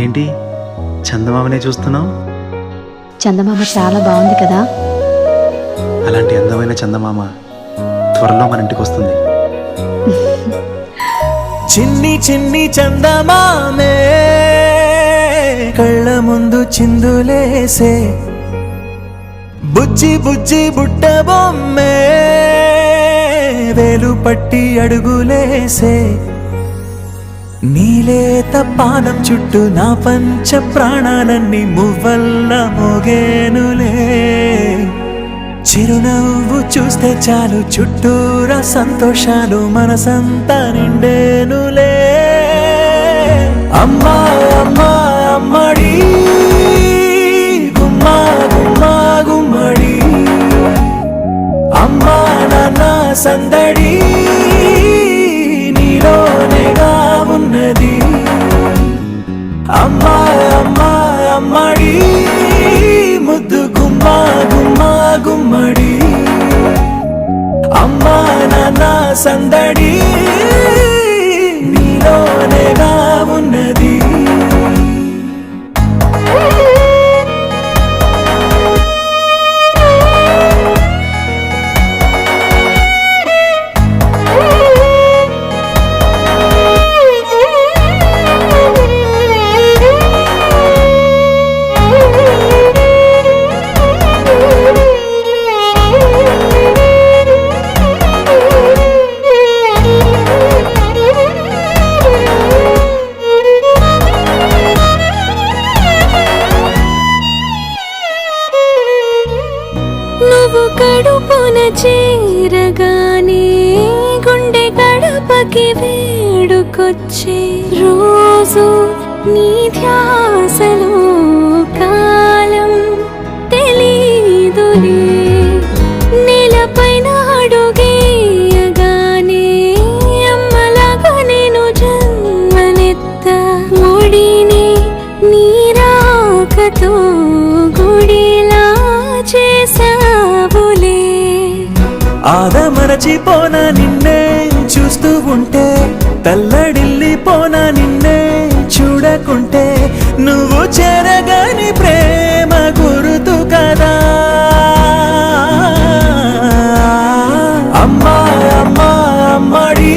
ఏంటి చందమామనే చూస్తున్నావు? చందమామ చాలా బాగుంది కదా. అలాంటి అందమైన చందమామ త్వరలో మన ఇంటికి వస్తుంది. చిన్ని చిన్ని చందమామే కళ్ళ ముందు చిందులేసే, బుజ్జి బుజ్జి బుట్ట బొమ్మే వేలు పట్టి అడుగులేసే, నీలేత పానం చుట్టూ నా పంచ ప్రాణాలన్నీ మువ్వల్ల మోగేనులే. చిరునవ్వు చూస్తే చాలు చుట్టూరా సంతోషాలు మనసంతా నిండేనులే. అమ్మా అమ్మా అమ్మడి గుమ్మా గుమ్మా గుమ్మడి, అమ్మా నాన్న సందడి నీలోనేగా ఉన్నది. అమ్మా అమ్మా అమ్మడి ముద్దు గుమ్మా గుమ్మా గుమ్మడి, అమ్మా నాన్న సందడి నీలోనేగా ఉన్నది. కడుపున చేరగానే గుండె గడపకి వేడుకొచ్చే, రోజు నీ ధ్యాసలో కాలం తెలీదులే. నేలపైన అడుగేయగానే అమ్మలాగా నేను జన్మనెత్త, ముడిని నీ రాకతో గుడిలా చేసావులే. ఆదమరచిపోనా నిన్నే చూస్తూ ఉంటే, తల్లడిల్లిపోనా నిన్నే చూడకుంటే, నువ్వు చెరగని ప్రేమ గురుతు కదా. అమ్మా అమ్మా అమ్మడి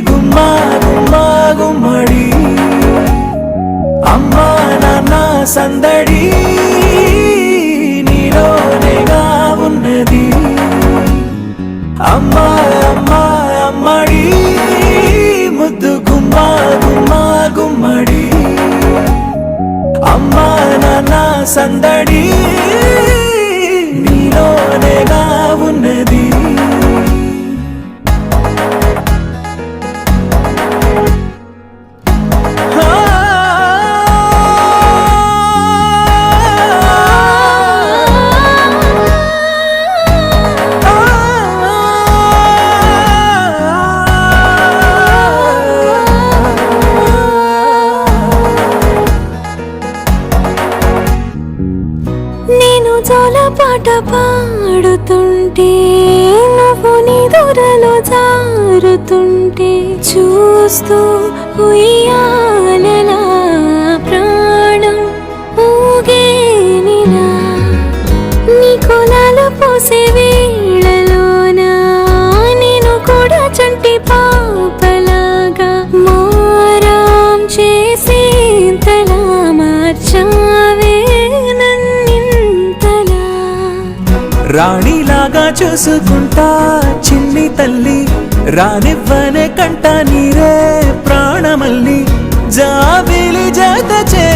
గుమ్మా గుమ్మా గుమ్మడి, అమ్మా నాన్న సందడి నీలోనేగా ఉన్నది. అమ్మా అమ్మా అమ్మడి ముద్దు గుమ్మా గుమ్మా గుమ్మడి, అమ్మా నాన్న సందడి నీలోనేగా ఉన్నది. నేను జోలపాట పాడుతుంటే, నువ్వు నీ దూరలో జారుతుంటే, చూస్తూ ఉయ్యాలలా ప్రాణం ఊగేనిలా. నీ కులాలు పోసే వేళలోనా నేను కూడా చంటి పాపలాగా మారాం చేసేంతలా మార్చావే. రాణిలాగా చూసుకుంటా చిన్ని తల్లి, రానివ్వనే కంట నీరే ప్రాణమల్లి, జాబిలి జత చే